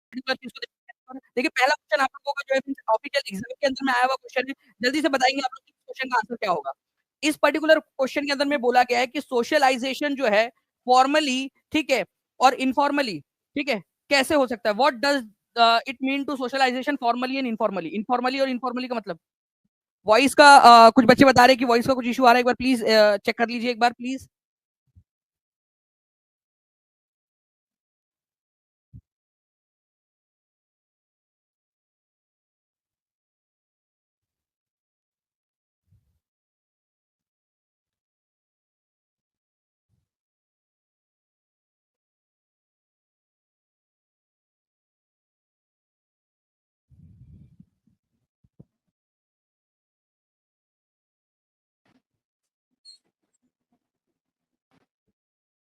Particular चीज़ को देखिए पहला क्वेश्चन आप लोगों का जो है ऑफिशियल एग्ज़ाम के अंदर में आया हुआ क्वेश्चन है। जल्दी से बताएँगे आप लोग कि इस क्वेश्चन का आंसर क्या होगा? इस पर्टिकुलर क्वेश्चन के अंदर में बोला गया है कि सोशलाइज़ेशन जो है फॉर्मली, ठीक है, और इनफॉर्मली, ठीक है, कैसे हो सकता है? What does it mean to socialization formally and informally? Informally और इनफॉर्मली का मतलब? वॉइस का कुछ बच्चे बता रहे हैं कि वॉइस का कुछ इश्यू आ रहा है, एक बार प्लीज़ चेक कर लीजिए एक बार प्लीज़।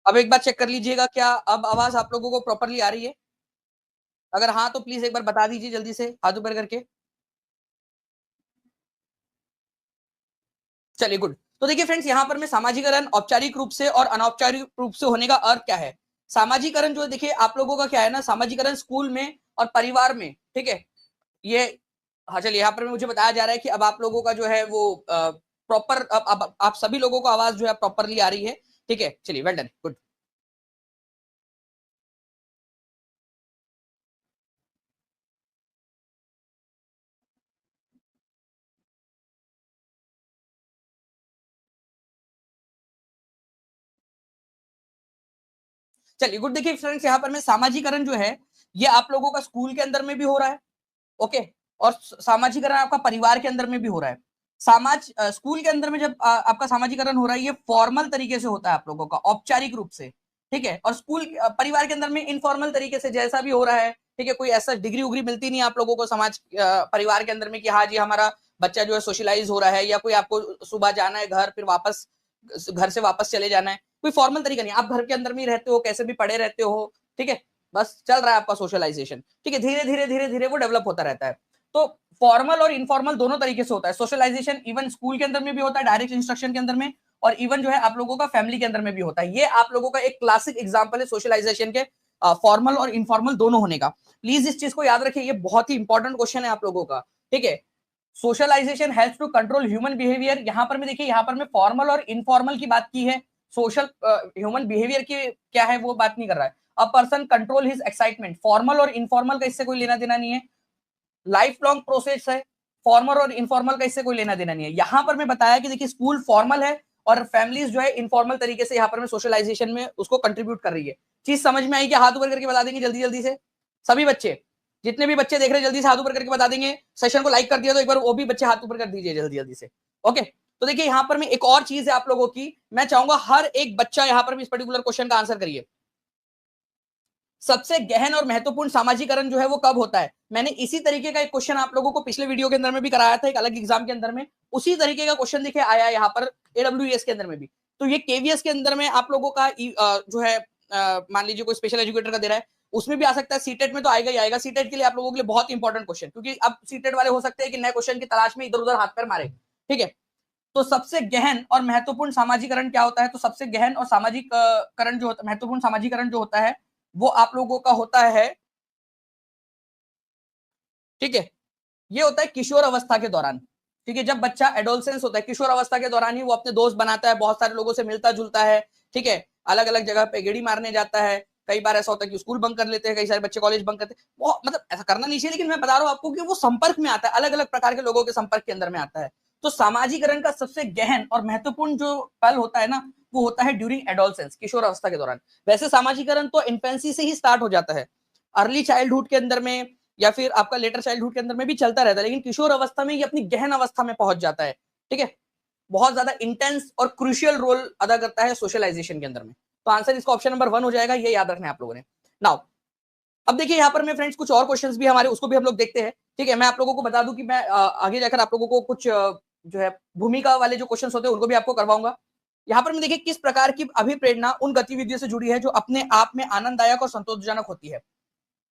अब एक बार चेक कर लीजिएगा क्या अब आवाज़ आप लोगों को प्रॉपर्ली आ रही है? अगर हाँ, तो प्लीज़ एक बार बता दीजिए जल्दी से हाथ ऊपर करके। चलिए गुड। तो देखिए फ्रेंड्स यहाँ पर मैं सामाजिकरण औपचारिक रूप से और अनौपचारिक रूप से होने का अर्थ क्या है? सामाजिकरण जो है देखिए आप लोगों का क्या है ना सामाजिकरण स्कूल में और परिवार में, ठीक है? ये हाँ, चलिए यहाँ पर मुझे बताया जा रहा है कि अब आप लोगों का जो है वो प्रॉपर अब आप सभी लोगों को आवाज़ जो है प्रॉपरली आ रही है, ठीक है? चलिए वेल डन, गुड। चलिए गुड देखिए फ्रेंड्स यहाँ पर मैं सामाजिकरण जो है, ये आप लोगों का स्कूल के अंदर में भी हो रहा है। ओके और सामाजिकरण आपका परिवार के अंदर में भी हो रहा है स्कूल के अंदर में जब आपका सामाजिकरण हो रहा है ये फॉर्मल तरीके से होता है आप लोगों का औपचारिक रूप से ठीक है और परिवार के अंदर में इनफॉर्मल तरीके से जैसा भी हो रहा है ठीक है कोई ऐसा डिग्री उग्री मिलती नहीं आप लोगों को परिवार के अंदर में कि हाँ जी हमारा बच्चा जो है सोशलाइज हो रहा है या कोई आपको सुबह जाना है घर फिर वापस घर से वापस चले जाना है कोई फॉर्मल तरीका नहीं आप घर के अंदर में ही रहते हो कैसे भी पड़े रहते हो ठीक है बस चल रहा है आपका सोशलाइजेशन ठीक है धीरे धीरे वो डेवलप होता रहता है तो फॉर्मल और इनफॉर्मल दोनों तरीके से होता है सोशलाइजेशन इवन स्कूल के अंदर में भी होता है डायरेक्ट इंस्ट्रक्शन के अंदर में और इवन जो है आप लोगों का फैमिली के अंदर में भी होता है ये आप लोगों का एक क्लासिक एग्जांपल है सोशलाइजेशन के फॉर्मल और इनफॉर्मल दोनों होने का प्लीज इस चीज को याद रखिए ये बहुत ही इंपॉर्टेंट क्वेश्चन है आप लोगों का ठीक है socialisation helps to control human behaviour यहाँ पर मैं देखिए यहाँ पर मैं फॉर्मल और इनफॉर्मल की बात की है सोशल ह्यूमन बिहेवियर की क्या है वो बात नहीं कर रहा है a person control his excitement formal और इनफॉर्मल का इससे कोई लेना देना नहीं है लाइफ लॉन्ग प्रोसेस है फॉर्मल और इनफॉर्मल का इससे कोई लेना देना नहीं है यहां पर मैं बताया कि देखिए स्कूल फॉर्मल है और फैमिलीज जो है इनफॉर्मल तरीके से यहाँ पर मैं सोशलाइजेशन में उसको कंट्रीब्यूट कर रही है चीज समझ में आई कि हाथ ऊपर करके बता देंगे जल्दी जल्दी से सभी बच्चे जितने भी बच्चे देख रहे हैं जल्दी से हाथ ऊपर करके बता देंगे सेशन को लाइक कर दिया तो एक बार वो भी बच्चे हाथ ऊपर कर दीजिए जल्दी जल्दी से ओके तो देखिए यहाँ पर मैं एक और चीज है आप लोगों की मैं चाहूंगा हर एक बच्चा यहाँ पर भी इस पर्टिकुलर क्वेश्चन का आंसर करिए सबसे गहन और महत्वपूर्ण सामाजिकरण जो है वो कब होता है मैंने इसी तरीके का एक क्वेश्चन आप लोगों को पिछले वीडियो के अंदर में भी कराया था एक अलग एग्जाम के अंदर में उसी तरीके का क्वेश्चन देखिए आया यहाँ पर एडब्ल्यूएस के अंदर में भी तो ये केवीएस के अंदर में आप लोगों का जो है मान लीजिए कोई स्पेशल एजुकेटर का दे रहा है उसमें भी आ सकता है सीटेट में तो आएगा ही आएगा सीटेट के लिए आप लोगों के लिए बहुत इंपॉर्टेंट क्वेश्चन क्योंकि अब सीटेट वाले हो सकते हैं कि नए क्वेश्चन की तलाश में इधर उधर हाथ पैर मारे ठीक है तो सबसे गहन और महत्वपूर्ण सामाजिकरण क्या होता है तो सबसे गहन और सामाजिक करण जो होता है महत्वपूर्ण सामाजिकरण जो होता है वो आप लोगों का होता है ठीक है ये होता है किशोर अवस्था के दौरान ठीक है जब बच्चा एडोलसेंस होता है किशोर अवस्था के दौरान ही वो अपने दोस्त बनाता है बहुत सारे लोगों से मिलता जुलता है ठीक है अलग अलग जगह पे गेड़ी मारने जाता है कई बार ऐसा होता है कि स्कूल बंक कर लेते हैं कई सारे बच्चे कॉलेज बंक करते हैं वो मतलब ऐसा करना नहीं चाहिए लेकिन मैं बता रहा हूँ आपको कि वो संपर्क में आता है अलग अलग प्रकार के लोगों के संपर्क के अंदर में आता है तो सामाजिकरण का सबसे गहन और महत्वपूर्ण जो पल होता है ना वो होता है ड्यूरिंग एडोलसेंस किशोर अवस्था के दौरान वैसे सामाजिकरण तो इन्फेंसी से ही स्टार्ट हो जाता है अर्ली चाइल्डहुड के अंदर में या फिर आपका लेटर चाइल्डहुड के अंदर में भी चलता रहता है लेकिन किशोर अवस्था में ये अपनी गहन अवस्था में पहुंच जाता है ठीक है बहुत ज्यादा इंटेंस और क्रूशियल रोल अदा करता है सोशलाइजेशन के अंदर में तो आंसर इसका ऑप्शन नंबर 1 हो जाएगा ये याद रखना है आप लोगों ने नाउ अब देखिए यहाँ पर मैं फ्रेंड्स कुछ और क्वेश्चंस भी हमारे उसको भी हम लोग देखते हैं ठीक है मैं आप लोगों को बता दूं कि मैं आगे जाकर आप लोगों को कुछ जो है भूमिका वाले जो क्वेश्चंस होते हैं उनको भी आपको करवाऊंगा यहाँ पर मैं देखिए किस प्रकार की अभिप्रेरणा उन गतिविधियों से जुड़ी है जो अपने आप में आनंददायक और संतोषजनक होती है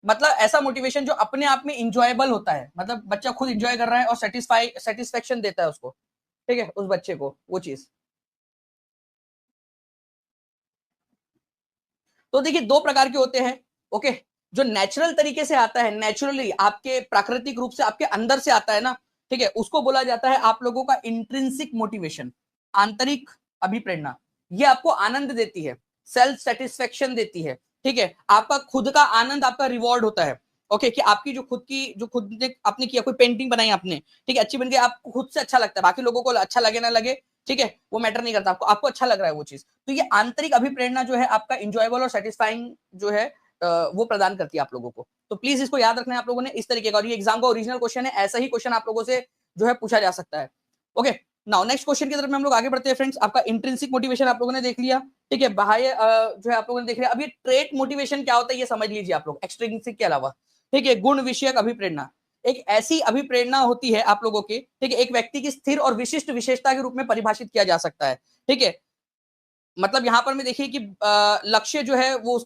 मतलब ऐसा मोटिवेशन जो अपने आप में इंजॉयबल होता है मतलब बच्चा खुद इंजॉय कर रहा है और सेटिस्फेक्शन देता है उसको ठीक है उस बच्चे को वो चीज तो देखिए दो प्रकार के होते हैं ओके जो नेचुरल तरीके से आता है, नेचुरली आपके प्राकृतिक रूप से आपके अंदर से आता है ना, ठीक है, उसको बोला जाता है आप लोगों का इंट्रिंसिक मोटिवेशन, आंतरिक अभिप्रेरणा। ये आपको आनंद देती है, सेल्फ सेटिस्फेक्शन देती है, ठीक है, आपका खुद का आनंद आपका रिवॉर्ड होता है। ओके, कि आपकी जो खुद ने आपने किया, कोई पेंटिंग बनाई आपने, ठीक है, अच्छी बन गई, आपको खुद से अच्छा लगता है, बाकी लोगों को अच्छा लगे ना लगे, ठीक है, वो मैटर नहीं करता, आपको अच्छा लग रहा है वो चीज। तो ये आंतरिक अभिप्रेरणा जो है आपका इंजॉयबल और सेटिस्फाइंग जो है वो प्रदान करती है आप लोगों को। तो प्लीज इसको याद रखना है आप लोगों ने इस तरीके का, और ये एग्जाम का ओरिजिनल क्वेश्चन है, ऐसा ही क्वेश्चन आप लोगों से जो है पूछा जा सकता है। ओके, नाउ नेक्स्ट क्वेश्चन की तरफ में हम लोग आगे बढ़ते हैं फ्रेंड्स। आपका इंट्रिंसिक मोटिवेशन आप लोगों ने देख लिया, ठीक है, बाह्य जो है आप लोगों ने देख लिया। अब ये ट्रेट मोटिवेशन क्या होता है ये समझ लीजिए आप लोग, एक्सट्रिंसिक के अलावा, ठीक है। गुण विषयक अभिप्रेरणा एक ऐसी अभिप्रेरणा होती है आप लोगों की, ठीक है, एक व्यक्ति की स्थिर और विशिष्ट विशेषता के रूप में परिभाषित किया जा सकता है, ठीक है। मतलब यहां पर में देखिए कि लक्ष्य जो है वो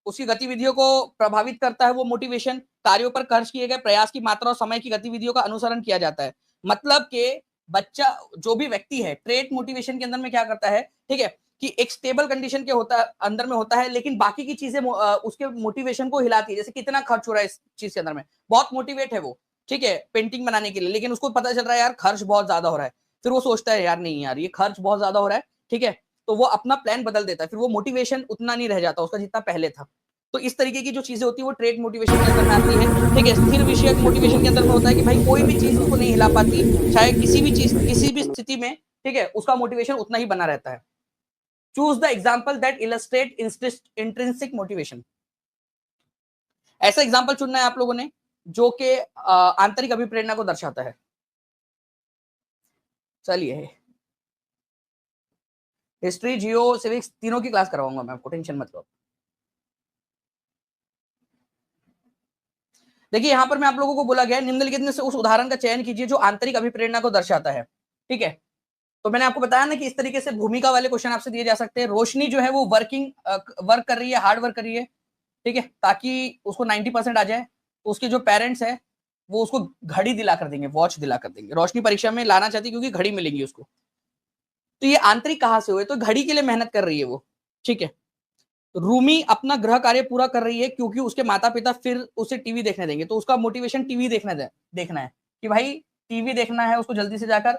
उसकी गतिविधियों को प्रभावित करता है, वो मोटिवेशन कार्यों पर खर्च किए गए प्रयास की मात्रा और समय की गतिविधियों का अनुसरण किया जाता है। मतलब कि बच्चा जो भी व्यक्ति है ट्रेट मोटिवेशन के अंदर में क्या करता है, ठीक है, कि एक स्टेबल कंडीशन के अंदर में होता है, लेकिन बाकी की चीजें उसके मोटिवेशन को हिलाती है। जैसे कितना खर्च हो रहा है इस चीज के अंदर में, बहुत मोटिवेट है वो, ठीक है, पेंटिंग बनाने के लिए, लेकिन उसको पता चल रहा है यार खर्च बहुत ज्यादा हो रहा है। फिर वो सोचता है यार नहीं यार ये खर्च बहुत ज्यादा हो रहा है, ठीक है, तो वो अपना प्लान बदल देता है, फिर वो मोटिवेशन उतना नहीं रह जाता उसका जितना पहले था। तो इस तरीके की जो चीजें होती है वो ट्रेड मोटिवेशन के अंदर में आती है, ठीक है। स्थिर विषयक मोटिवेशन के अंदर में होता है कि भाई कोई भी चीज उसको नहीं हिला पाती, चाहे किसी भी चीज किसी भी स्थिति में, ठीक है, उसका मोटिवेशन उतना ही बना रहता है। Choose the example that illustrate intrinsic motivation. ऐसा एग्जाम्पल चुनना है आप लोगों ने जो कि आंतरिक अभिप्रेरणा को दर्शाता है। चलिए, हिस्ट्री जियो सिविक्स तीनों की क्लास करवाऊंगा मैं आपको, टेंशन मत लो। देखिए यहां पर मैं आप लोगों को बोला गया निम्नलिखित में से उस उदाहरण का चयन कीजिए जो आंतरिक अभिप्रेरणा को दर्शाता है, ठीक है। तो मैंने आपको बताया ना कि इस तरीके से भूमिका वाले क्वेश्चन आपसे दिए जा सकते हैं। रोशनी जो है वो वर्क कर रही है, हार्ड वर्क कर रही है, ठीक है, ताकि उसको 90% आ जाए। तो उसके जो पेरेंट्स है वो उसको घड़ी दिला कर देंगे, वॉच दिला कर देंगे। रोशनी परीक्षा में लाना चाहती है क्योंकि घड़ी मिलेगी उसको। तो ये आंतरिक कहां से हुए, तो घड़ी के लिए मेहनत कर रही है वो, ठीक है। रूमी अपना गृह कार्य पूरा कर रही है क्योंकि उसके माता पिता फिर उसे टीवी देखने देंगे, तो उसका मोटिवेशन टीवी देखना है कि भाई टीवी देखना है उसको जल्दी से जाकर,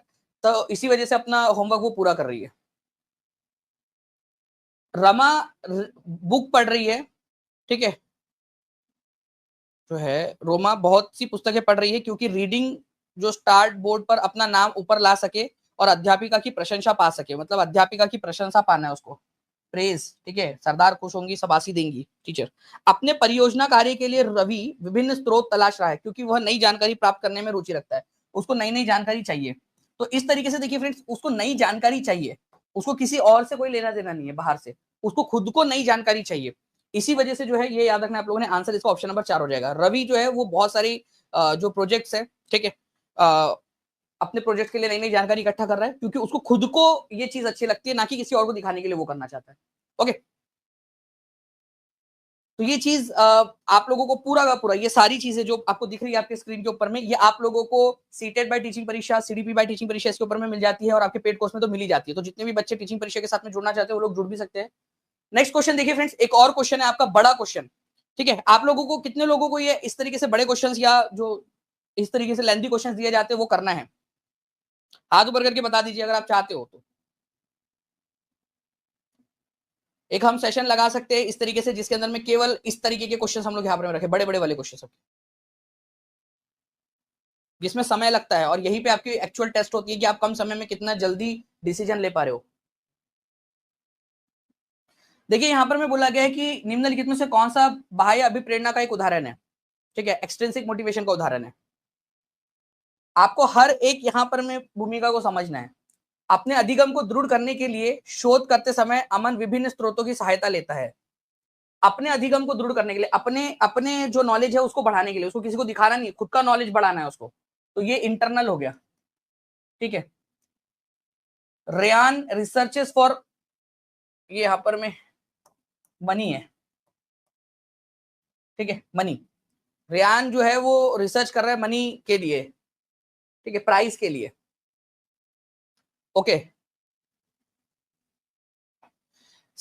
तो इसी वजह से अपना होमवर्क वो पूरा कर रही है। रमा बुक पढ़ रही है, ठीक है, जो है रोमा बहुत सी पुस्तकें पढ़ रही है क्योंकि रीडिंग जो स्टार्ट बोर्ड पर अपना नाम ऊपर ला सके और अध्यापिका की प्रशंसा पा सके, मतलब अध्यापिका की प्रशंसा पाना है उसको, प्रेज, ठीक है, सरदार खुश होंगी शबाशी देंगी टीचर। अपने परियोजना कार्य के लिए रवि विभिन्न स्रोत तलाश रहा है क्योंकि वह नई जानकारी प्राप्त करने में रुचि रखता है, उसको नई नई जानकारी चाहिए। तो इस तरीके से देखिए फ्रेंड्स, उसको नई जानकारी चाहिए, उसको किसी और से कोई लेना देना नहीं है बाहर से, उसको खुद को नई जानकारी चाहिए। इसी वजह से जो है ये याद रखना आप लोगों ने, आंसर इसका ऑप्शन नंबर 4 हो जाएगा। रवि जो है वो बहुत सारी जो प्रोजेक्ट्स है, ठीक है, अपने प्रोजेक्ट के लिए नई नई जानकारी इकट्ठा कर रहा है क्योंकि उसको खुद को ये चीज अच्छी लगती है, ना कि किसी और को दिखाने के लिए वो करना चाहता है। ओके, तो ये चीज आप लोगों को पूरा का पूरा, ये सारी चीजें जो आपको दिख रही है आपके स्क्रीन के ऊपर में, ये आप लोगों को सीटेट बाय टीचिंग परीक्षा, सीडीपी बाय टीचिंग परीक्षा इसके ऊपर में मिल जाती है, और आपके पेड कोर्स में तो मिल ही जाती है। तो जितने भी बच्चे टीचिंग परीक्षा के साथ में जुड़ना चाहते हैं वो लोग जुड़ भी सकते हैं। नेक्स्ट क्वेश्चन देखिए फ्रेंड्स, एक और क्वेश्चन है आपका बड़ा क्वेश्चन, ठीक है। आप लोगों को कितने लोगों को ये इस तरीके से बड़े क्वेश्चंस या जो इस तरीके से लेंथी क्वेश्चंस दिए जाते हैं वो करना है? हाथ ऊपर करके बता दीजिए अगर आप चाहते हो तो। एक हम सेशन लगा सकते हैं इस तरीके से जिसके अंदर में केवल इस तरीके के क्वेश्चन हम लोग यहाँ पर रखे, बड़े बड़े वाले क्वेश्चन, जिसमें समय लगता है, और यहीं पे आपकी एक्चुअल टेस्ट होती है कि आप कम समय में कितना जल्दी डिसीजन ले पा रहे हो। देखिए यहां पर मैं बोला गया है कि निम्नलिखित में से कौन सा बाह्य अभिप्रेरणा का एक उदाहरण है, ठीक है, एक्सट्रिंसिक मोटिवेशन का उदाहरण है। आपको हर एक यहां पर में भूमिका को समझना है। अपने अधिगम को दृढ़ करने के लिए शोध करते समय अमन विभिन्न स्रोतों की सहायता लेता है। अपने अधिगम को दृढ़ करने के लिए, अपने अपने जो नॉलेज है उसको बढ़ाने के लिए, उसको किसी को दिखाना नहीं, खुद का नॉलेज बढ़ाना है उसको, तो ये इंटरनल हो गया, ठीक है। रेयान रिसर्चेस फॉर, ये यहां पर में मनी है, ठीक है, मनी। रेयान जो है वो रिसर्च कर रहा है मनी के लिए, ठीक है, प्राइस के लिए। ओके,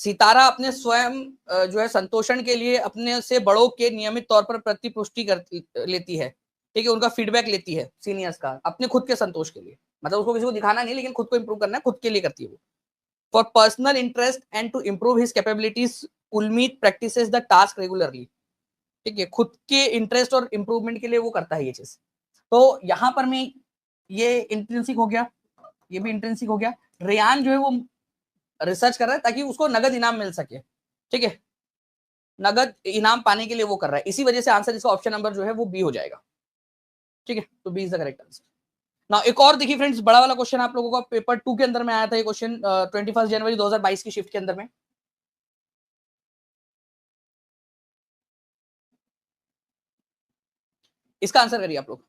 सितारा अपने स्वयं जो है संतोषण के लिए अपने से बड़ों के नियमित तौर पर प्रतिपुष्टि कर लेती है, ठीक है, उनका फीडबैक लेती है सीनियर्स का अपने खुद के संतोष के लिए, मतलब उसको किसी को दिखाना नहीं, लेकिन खुद को इंप्रूव करना है, खुद के लिए करती है वो। For personal interest and to improve his capabilities Ulmeet practices the task regularly, ठीक है, खुद के इंटरेस्ट और इम्प्रूवमेंट के लिए वो करता है ये चीज। तो यहाँ पर मैं ये इंट्रिंसिक हो गया, ये भी इंट्रिंसिक हो गया। रेयान जो है वो रिसर्च कर रहा है ताकि उसको नगद इनाम मिल सके, ठीक है, नगद इनाम पाने के लिए वो कर रहा है, इसी वजह से आंसर इसका ऑप्शन नंबर जो है वो बी हो जाएगा, ठीक है, तो B is the correct answer. ना एक और देखिए फ्रेंड्स, बड़ा वाला क्वेश्चन आप लोगों का पेपर 2 के अंदर में आया था ये क्वेश्चन 21 जनवरी 2022 की शिफ्ट के अंदर में। इसका आंसर करिए आप लोग।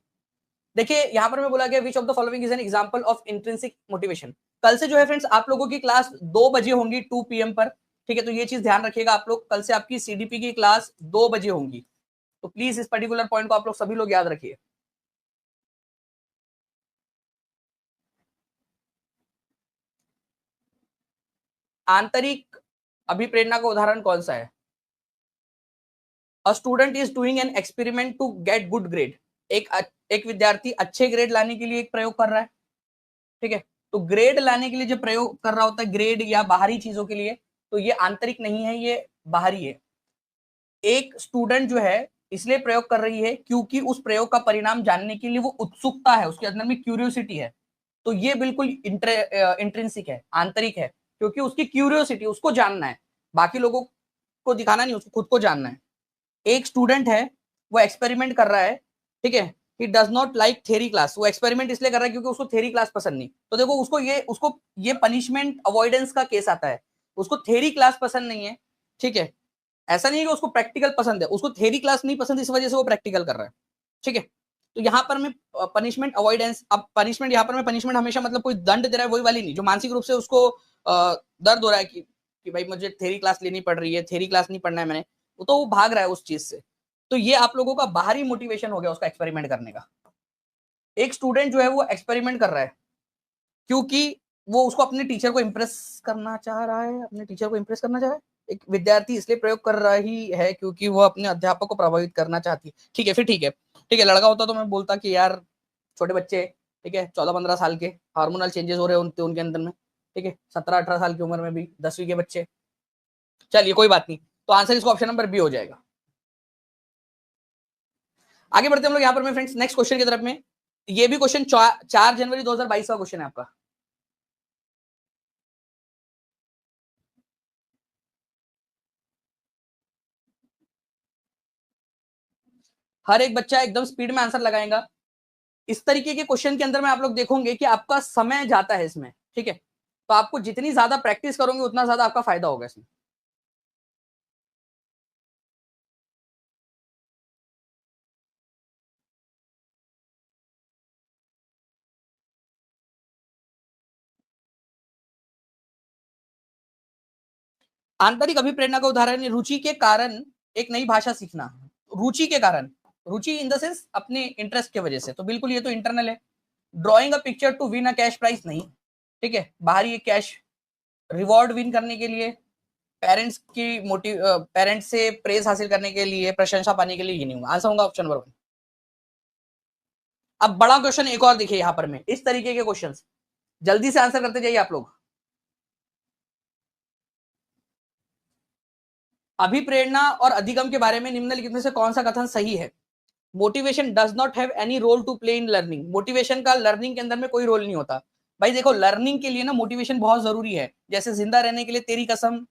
देखिए यहाँ पर मैं बोला गया which of the following is an example of intrinsic motivation. कल से जो है फ्रेंड्स आप लोगों की क्लास 2 बजे होंगी 2 PM पर, ठीक है, तो ये चीज ध्यान रखिएगा आप लोग, कल से आपकी सीडीपी की क्लास 2 बजे होंगी, तो प्लीज इस पर्टिकुलर पॉइंट को आप लोग सभी लोग याद रखिए। आंतरिक अभिप्रेरणा का उदाहरण कौन सा है? A student is doing an experiment to get good grade, एक विद्यार्थी अच्छे ग्रेड लाने के लिए एक प्रयोग कर रहा है, ठीक है, तो ग्रेड लाने के लिए जो प्रयोग कर रहा होता है ग्रेड या बाहरी चीजों के लिए, तो ये आंतरिक नहीं है, ये बाहरी है। एक स्टूडेंट जो है इसलिए प्रयोग कर रही है क्योंकि उस प्रयोग का परिणाम जानने के लिए वो उत्सुकता है, उसके अंदर में क्यूरियोसिटी है, तो ये बिल्कुल इंट्रिंसिक है, आंतरिक है, क्योंकि उसकी क्यूरियोसिटी, उसको जानना है, बाकी लोगों को दिखाना नहीं, उसको खुद को जानना है। एक स्टूडेंट है वो एक्सपेरिमेंट कर रहा है, ठीक है, he does not like theory class, वो एक्सपेरिमेंट इसलिए कर रहा है क्योंकि उसको थ्योरी क्लास पसंद नहीं, तो देखो उसको ये पनिशमेंट अवॉइडेंस का केस आता है, उसको थ्योरी क्लास पसंद नहीं है, ठीक है, ऐसा नहीं है कि उसको प्रैक्टिकल पसंद है, उसको थ्योरी क्लास नहीं पसंद, इस वजह से वो प्रैक्टिकल कर रहा है, ठीक है, तो यहाँ पर मैं पनिशमेंट अवॉइडेंस, अब पनिशमेंट यहाँ पर मैं पनिशमेंट हमेशा मतलब कोई दंड दे रहा है वही वाली नहीं, जो मानसिक रूप से उसको दर्द हो रहा है कि भाई मुझे थ्योरी क्लास लेनी पड़ रही है, थ्योरी क्लास नहीं पढ़ना है मैंने, तो वो भाग रहा है उस चीज से, तो ये आप लोगों का बाहरी मोटिवेशन हो गया उसका एक्सपेरिमेंट करने का। एक स्टूडेंट जो है वो एक्सपेरिमेंट कर रहा है क्योंकि वो उसको अपने टीचर को इम्प्रेस करना चाह रहा है, अपने टीचर को इम्प्रेस करना चाह रहा है। एक विद्यार्थी इसलिए प्रयोग कर रहा ही है क्योंकि वो अपने अध्यापक को प्रभावित करना चाहती है, ठीक है, फिर ठीक है, ठीक है, लड़का होता तो मैं बोलता कि यार छोटे बच्चे, ठीक है, 14-15 साल के, हार्मोनल चेंजेस हो रहे हैं उनके अंदर में, ठीक है, 17-18 साल की उम्र में भी 10वीं के बच्चे, चलिए कोई बात नहीं, तो आंसर इसको ऑप्शन नंबर बी हो जाएगा। आगे बढ़ते हम लोग यहाँ पर में फ्रेंड्स नेक्स्ट क्वेश्चन की तरफ में। ये भी क्वेश्चन 4 जनवरी 2022 का क्वेश्चन है आपका। हर एक बच्चा एकदम स्पीड में आंसर लगाएगा। इस तरीके के क्वेश्चन के अंदर में आप लोग देखोगे कि आपका समय जाता है इसमें, ठीक है, तो आपको जितनी ज्यादा प्रैक्टिस करोगे उतना ज्यादा आपका फायदा होगा इसमें। आंतरिक अभिप्रेरणा का उदाहरण रुचि के कारण एक नई भाषा सीखना, रुचि के कारण, रुचि इन द सेंस अपने इंटरेस्ट की वजह से, तो बिल्कुल ये तो इंटरनल है। Drawing a picture to win a cash prize नहीं, ठीक है, बाहरी कैश रिवॉर्ड विन करने के लिए, पेरेंट्स की मोटिव, पेरेंट्स से प्रेज हासिल करने के लिए, प्रशंसा पाने के लिए, ये नहीं होगा, आंसर होगा ऑप्शन नंबर 1। अब बड़ा क्वेश्चन एक और देखिए यहाँ पर में, इस तरीके के क्वेश्चंस जल्दी से आंसर करते जाइए आप लोग। अभिप्रेरणा और अधिगम के बारे में निम्नलिखित में से कौन सा कथन सही है? Motivation does not have any role to play in learning, motivation का लर्निंग के अंदर में कोई रोल नहीं होता। भाई देखो लर्निंग के लिए ना मोटिवेशन बहुत जरूरी है, जैसे जिंदा रहने के लिए तेरी कसम,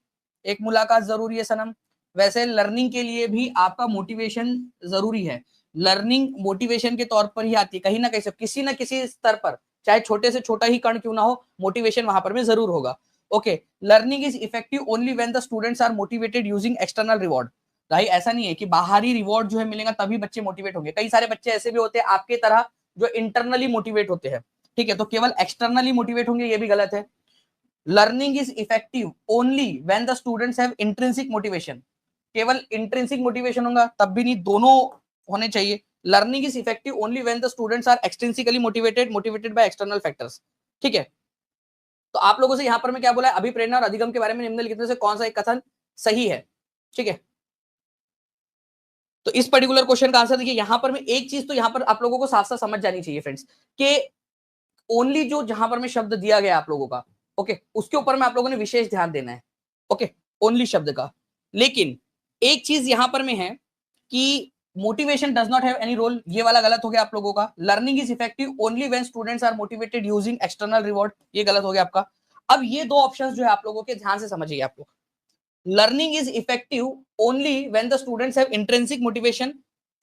एक मुलाकात जरूरी है सनम, वैसे लर्निंग के लिए भी आपका मोटिवेशन जरूरी है। लर्निंग मोटिवेशन के तौर पर ही आती है, कहीं ना कहीं से किसी ना किसी स्तर पर, चाहे छोटे से छोटा ही कण क्यों ना हो, मोटिवेशन वहां पर में जरूर होगा। Okay, learning is effective only when the students are motivated using external reward. भाई ऐसा नहीं है कि बाहरी रिवॉर्ड जो है मिलेगा तभी बच्चे मोटिवेट होंगे, कई सारे बच्चे ऐसे भी होते हैं आपके तरह जो इंटरनली मोटिवेट होते हैं, ठीक है, तो केवल एक्सटर्नली मोटिवेट होंगे ये भी गलत है। Learning is effective only when the students have intrinsic motivation, केवल इंट्रिंसिक मोटिवेशन होगा तब भी नहीं, दोनों होने चाहिए। Learning is effective only when the students are extrinsically motivated by external factors, ठीक है। तो आप लोगों से यहां पर मैं क्या बोला है, अभिप्रेरणा और अधिगम के बारे में निम्नलिखित में से कौन सा एक कथन सही है, ठीक है। तो इस पर्टिकुलर क्वेश्चन का आंसर देखिए, यहां पर मैं एक चीज तो यहां पर आप लोगों को साफ साफ समझ जानी चाहिए फ्रेंड्स, कि ओनली जो जहां पर मैं शब्द दिया गया आप लोगों का, ओके, उसके ऊपर में आप लोगों ने विशेष ध्यान देना है, ओके, ओनली शब्द का। लेकिन एक चीज यहां पर में है कि motivation does not have any role, ये वाला गलत हो गया आप लोगों का। Learning is effective only when students are motivated using external reward, ये गलत हो गया आपका। अब ये दो ऑप्शंस जो है आप लोगों के ध्यान से समझिए आप लोग। Learning is effective only when the students have intrinsic motivation,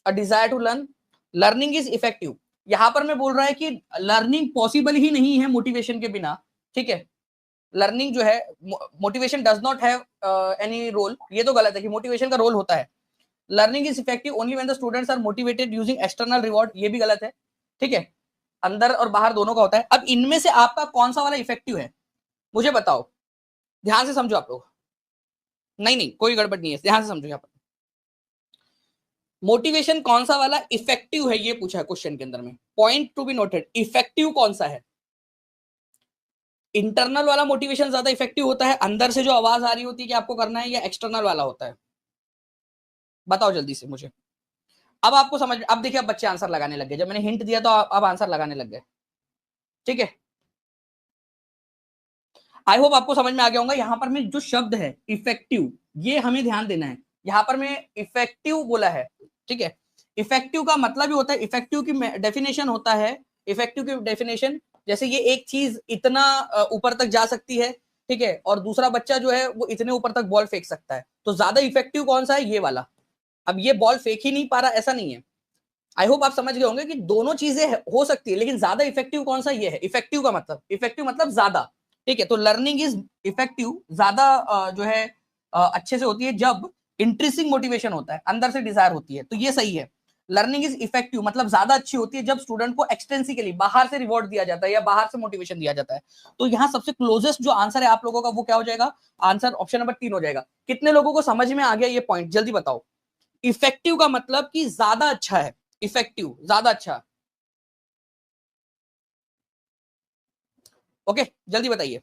a desire to learn. Learning is effective, यहां पर मैं बोल रहा है कि लर्निंग पॉसिबल ही नहीं है मोटिवेशन के बिना, ठीक है। लर्निंग जो है, motivation does not have any role, ये तो गलत है कि मोटिवेशन का रोल होता है। Learning is effective only when the students are motivated using external reward, ये भी गलत है, ठीक है। अंदर और बाहर दोनों का होता है। अब इनमें से आपका कौन सा वाला इफेक्टिव है, मुझे बताओ, ध्यान से समझो आप लोग। नहीं नहीं, कोई गड़बड़ नहीं है, ध्यान से समझो। यहाँ पर मोटिवेशन कौन सा वाला इफेक्टिव है, ये पूछा है क्वेश्चन के अंदर में। Point to be noted, effective कौन सा है। इंटरनल वाला मोटिवेशन ज्यादा इफेक्टिव होता है, अंदर से जो आवाज आ रही होती है कि आपको करना है, या एक्सटर्नल वाला होता है, बताओ जल्दी से मुझे। अब आपको समझ, अब देखिए, अब बच्चे आंसर लगाने लग गए, जब मैंने हिंट दिया तो अब आंसर लगाने लग गए, ठीक है। आई होप आपको समझ में आ गया होगा। यहां पर मैं जो शब्द है इफेक्टिव, ये हमें ध्यान देना है। यहां पर मैं इफेक्टिव बोला है, ठीक है। इफेक्टिव का मतलब ही होता है, इफेक्टिव की डेफिनेशन होता है, इफेक्टिव की डेफिनेशन, जैसे ये एक चीज इतना ऊपर तक जा सकती है, ठीक है, और दूसरा बच्चा जो है वो इतने ऊपर तक बॉल फेंक सकता है, तो ज्यादा इफेक्टिव कौन सा है, ये वाला। अब ये बॉल फेंक ही नहीं पा रहा, ऐसा नहीं है। आई होप आप समझ गए होंगे कि दोनों चीजें हो सकती है, लेकिन ज्यादा इफेक्टिव कौन सा, ये है। इफेक्टिव का मतलब, इफेक्टिव मतलब ज्यादा, ठीक है। तो लर्निंग इज इफेक्टिव ज्यादा जो है अच्छे से होती है जब इंट्रिंसिक मोटिवेशन होता है, अंदर से डिजायर होती है, तो ये सही है। लर्निंग इज इफेक्टिव मतलब ज्यादा अच्छी होती है जब स्टूडेंट को एक्सटेंसिकली बाहर से रिवॉर्ड दिया जाता है या बाहर से मोटिवेशन दिया जाता है। तो यहाँ सबसे क्लोजेस्ट जो आंसर है आप लोगों का, वो क्या हो जाएगा, आंसर ऑप्शन नंबर 3 हो जाएगा। कितने लोगों को समझ में आ गया ये पॉइंट, जल्दी बताओ। इफेक्टिव का मतलब कि ज्यादा अच्छा है, इफेक्टिव ज्यादा अच्छा, ओके, जल्दी बताइए।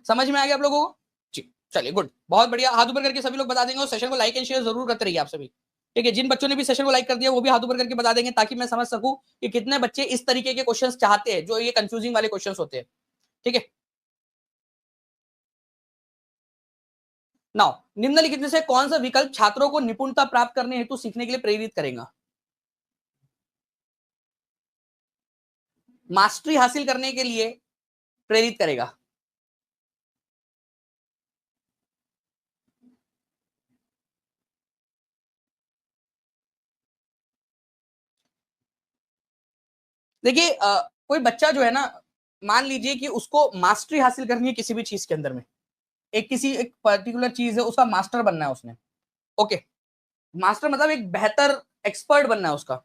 समझ में आ गया आप लोगों को जी, चलिए गुड, बहुत बढ़िया। हाथ ऊपर करके सभी लोग बता देंगे, और सेशन को लाइक एंड शेयर जरूर करते रहिए आप सभी, ठीक है। जिन बच्चों ने भी सेशन को लाइक कर दिया वो भी हाथ ऊपर करके बता देंगे, ताकि मैं समझ सकूं कि कितने बच्चे इस तरीके के क्वेश्चंस चाहते हैं, जो ये कंफ्यूजिंग वाले क्वेश्चंस होते हैं, ठीक है। नाउ, निम्नलिखित में से कौन सा विकल्प छात्रों को निपुणता प्राप्त करने हेतु सीखने के लिए प्रेरित करेगा, मास्टरी हासिल करने के लिए प्रेरित करेगा। देखिए कोई बच्चा जो है ना, मान लीजिए कि उसको मास्टरी हासिल करनी है किसी भी चीज के अंदर में, एक पर्टिकुलर चीज है, उसका मास्टर बनना है उसने, ओके। मास्टर मतलब एक बेहतर एक्सपर्ट बनना है उसका।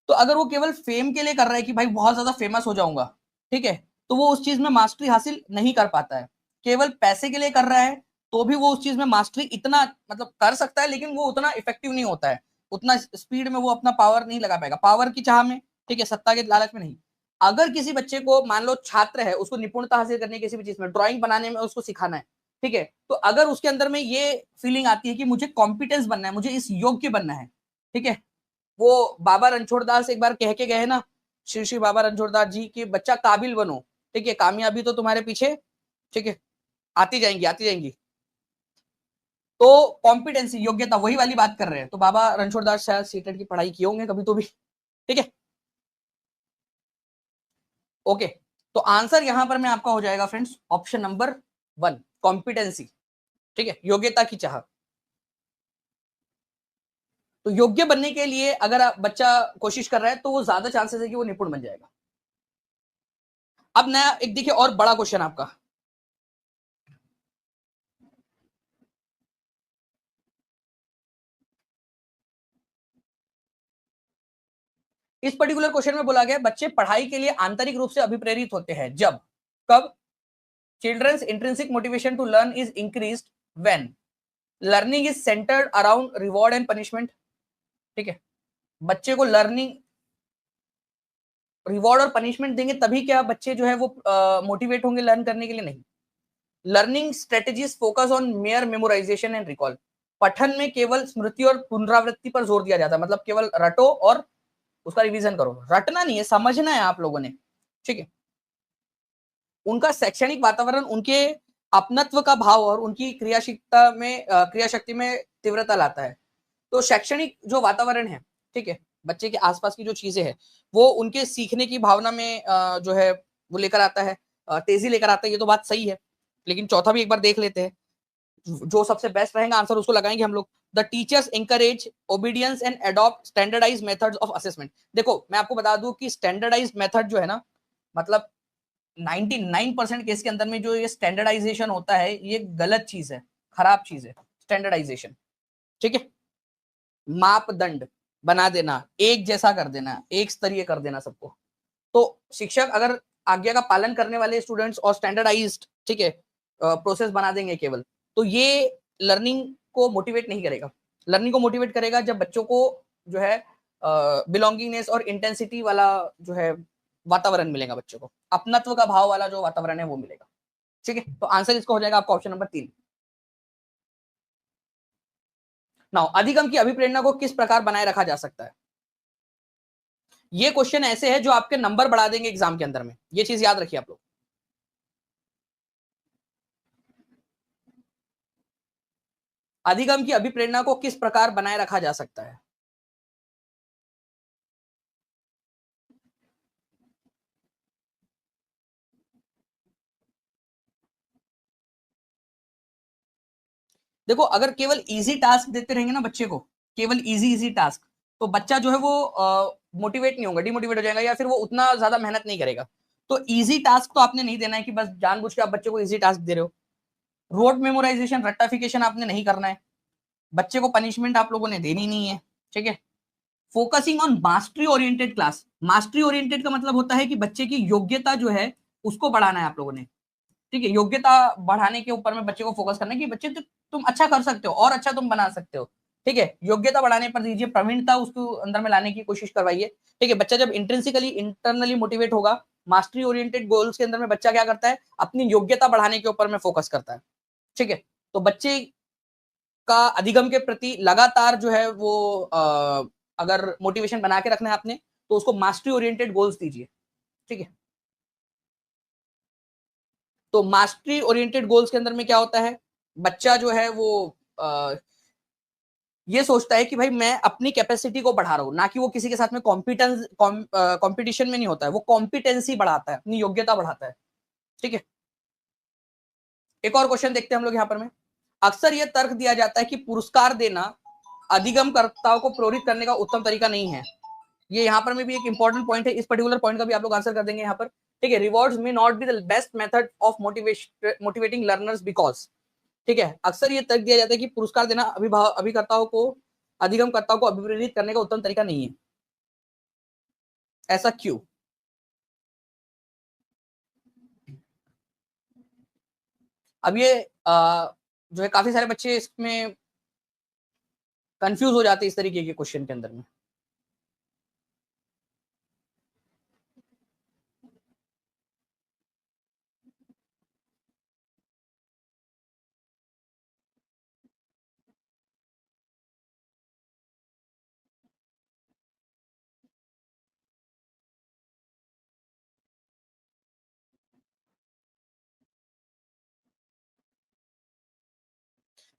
तो अगर वो केवल फेम के लिए कर रहा है कि भाई बहुत ज्यादा फेमस हो जाऊंगा, ठीक है, तो वो उस चीज में मास्टरी हासिल नहीं कर पाता है। केवल पैसे के लिए कर रहा है, तो भी वो उस चीज में मास्टरी इतना मतलब कर सकता है, लेकिन वो उतना इफेक्टिव नहीं होता है, उतना स्पीड में वो अपना पावर नहीं लगा पाएगा, पावर की चाह में, ठीक है, सत्ता के लालच में नहीं। अगर किसी बच्चे को, मान लो छात्र है, उसको निपुणता हासिल करनी है किसी भी चीज में, ड्राइंग बनाने में उसको सिखाना है, ठीक है, तो अगर उसके अंदर में ये फीलिंग आती है कि मुझे कॉम्पिटेंस बनना है, मुझे इस योग्य बनना है, ठीक है, वो बाबा रणछोड़ दास एक बार कह के गए ना, श्री श्री बाबा रणछोड़ दास जी, कि बच्चा काबिल बनो, ठीक है, कामयाबी तो तुम्हारे पीछे, ठीक है, आती जाएंगी आती जाएंगी। तो कॉम्पिटेंसी, योग्यता, वही वाली बात कर रहे हैं। तो बाबा रणछोड़ दास शायद सीटेट की पढ़ाई किए होंगे कभी तो भी, ठीक है, ओके। तो आंसर यहां पर मैं आपका हो जाएगा फ्रेंड्स ऑप्शन नंबर 1, कॉम्पिटेंसी, ठीक है, योग्यता की चाह। तो योग्य बनने के लिए अगर बच्चा कोशिश कर रहा है, तो वो ज्यादा चांसेस है कि वो निपुण बन जाएगा। अब नया एक देखिए और बड़ा क्वेश्चन आपका, इस पर्टिकुलर क्वेश्चन में बोला गया बच्चे पढ़ाई के लिए आंतरिक रूप से अभिप्रेरित होते हैं जब, कब, childrens intrinsic motivation to learn is increased when learning is centred around reward and punishment, ठीक है। बच्चे को लर्निंग, रिवॉर्ड और पनिशमेंट देंगे तभी क्या बच्चे जो है वो मोटिवेट होंगे लर्न करने के लिए? नहीं। Learning strategies focus on mayor memorisation and recall. पठन में केवल स्मृति और पुनरावृत्ति पर जोर दिया जाता है, मतलब केवल रटो और उसका रिवीजन करो। रटना नहीं है, समझना है आप लोगों ने, ठीक है। उनका शैक्षणिक वातावरण उनके अपनत्व का भाव और उनकी क्रियाशक्ति में तीव्रता लाता है। तो शैक्षणिक जो वातावरण है, ठीक है, बच्चे के आसपास की जो चीजें हैं वो उनके सीखने की भावना में जो है वो लेकर आता है, तेजी लेकर आता है। ये तो बात सही है, लेकिन चौथा भी एक बार देख लेते हैं, जो सबसे बेस्ट रहेगा आंसर उसको लगाएंगे हम लोग। The teachers encourage obedience and adopt standardized methods of assessment। देखो मैं आपको बता दूं कि स्टैंडर्डाइज मेथड जो है ना, मतलब 99% केस के अंदर में जो ये स्टैंडर्डाइजेशन होता है ये गलत चीज है, खराब चीज है स्टैंडर्डाइजेशन, ठीक है। मापदंड बना देना, एक जैसा कर देना, एक स्तरीय कर देना सबको। तो शिक्षक अगर आज्ञा का पालन करने वाले स्टूडेंट्स और स्टैंडर्डाइज्ड, ठीक है, प्रोसेस बना देंगे केवल, तो ये लर्निंग को मोटिवेट नहीं करेगा। लर्निंग को मोटिवेट करेगा जब बच्चों को जो है बिलोंगिंगनेस और इंटेंसिटी वाला जो है वातावरण मिलेगा, बच्चों को अपनत्व का भाव वाला जो वातावरण है वो मिलेगा, ठीक है। तो आंसर इसको हो जाएगा आपका ऑप्शन नंबर 3। नाउ अधिगम की अभिप्रेरणा को किस प्रकार बनाए रखा जा सकता है? ये क्वेश्चन ऐसे है जो आपके नंबर बढ़ा देंगे एग्जाम के अंदर में, ये चीज याद रखिए आप लोग। अधिगम की अभिप्रेरणा को किस प्रकार बनाए रखा जा सकता है? देखो अगर केवल इजी टास्क देते रहेंगे ना बच्चे को, केवल इजी इजी टास्क, तो बच्चा जो है वो मोटिवेट नहीं होगा, डिमोटिवेट हो जाएगा, या फिर वो उतना ज्यादा मेहनत नहीं करेगा। तो इजी टास्क तो आपने नहीं देना है कि बस जानबूझ के आप बच्चे को इजी टास्क दे रहे हो। रोड मेमोराइजेशन, रट्टाफिकेशन आपने नहीं करना है। बच्चे को पनिशमेंट आप लोगों ने देनी नहीं है, ठीक है। Focusing on mastery oriented class. Mastery oriented का मतलब होता है कि बच्चे की योग्यता जो है उसको बढ़ाना है आप लोगों ने, ठीक है। योग्यता बढ़ाने के ऊपर में बच्चे को फोकस करना है कि बच्चे तुम अच्छा कर सकते हो और अच्छा तुम बना सकते हो, ठीक है। योग्यता बढ़ाने पर दीजिए, प्रवीणता उसको अंदर में लाने की कोशिश करवाइए, ठीक है। बच्चा जब इंट्रिंसिकली इंटरनली मोटिवेट होगा, मास्टरी ओरिएंटेड गोल्स के अंदर में बच्चा क्या करता है, अपनी योग्यता बढ़ाने के ऊपर में फोकस करता है, ठीक है। तो बच्चे का अधिगम के प्रति लगातार जो है वो अगर मोटिवेशन बना के रखना है आपने, तो उसको मास्टरी ओरिएंटेड गोल्स दीजिए, ठीक है। तो मास्टरी ओरिएंटेड गोल्स के अंदर में क्या होता है, बच्चा जो है वो ये सोचता है कि भाई मैं अपनी कैपेसिटी को बढ़ा रहा हूं, ना कि वो किसी के साथ में कंपटीशन में नहीं होता है, वो कॉम्पिटेंसी बढ़ाता है, अपनी योग्यता बढ़ाता है, ठीक है। एक और क्वेश्चन देखते हैं हम लोग यहाँ पर में। अक्सर यह तर्क दिया जाता है कि पुरस्कार देना अधिगमकर्ताओं को प्रेरित करने का उत्तम तरीका नहीं है। ये यहाँ पर में भी एक इंपॉर्टेंट पॉइंट है, इस पर्टिकुलर पॉइंट का भी आप लोग आंसर कर देंगे यहाँ पर, ठीक है। Rewards may not be the best method of motivating learners because, ठीक है, अक्सर ये तर्क दिया जाता है कि पुरस्कार देना अभिकर्ताओं को अधिगमकर्ताओं को अभिप्रेरित करने का उत्तम तरीका नहीं है। ऐसा क्यों? अब ये जो है काफी सारे बच्चे इसमें कंफ्यूज हो जाते हैं इस तरीके के क्वेश्चन के अंदर में।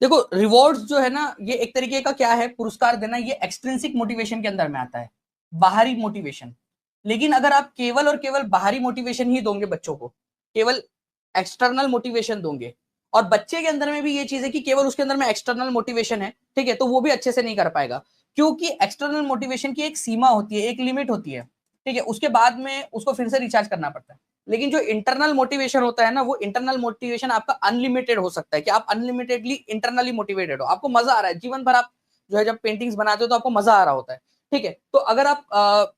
देखो रिवॉर्ड्स जो है ना, ये एक तरीके का क्या है, पुरस्कार देना, ये एक्सट्रिंसिक मोटिवेशन के अंदर में आता है, बाहरी मोटिवेशन। लेकिन अगर आप केवल और केवल बाहरी मोटिवेशन ही दोगे बच्चों को, केवल एक्सटर्नल मोटिवेशन दोगे, और बच्चे के अंदर में भी ये चीज है कि केवल उसके अंदर में एक्सटर्नल मोटिवेशन है, ठीक है, तो वो भी अच्छे से नहीं कर पाएगा, क्योंकि एक्सटर्नल मोटिवेशन की एक सीमा होती है, एक लिमिट होती है, ठीक है। उसके बाद में उसको फिर से रिचार्ज करना पड़ता है। लेकिन जो इंटरनल मोटिवेशन होता है ना, वो इंटरनल मोटिवेशन आपका अनलिमिटेड हो सकता है, कि आप अनलिमिटेडली इंटरनली मोटिवेटेड हो, आपको मजा आ रहा है जीवन भर, आप जो है जब पेंटिंग्स बनाते हो तो आपको मजा आ रहा होता है, ठीक है। तो अगर आप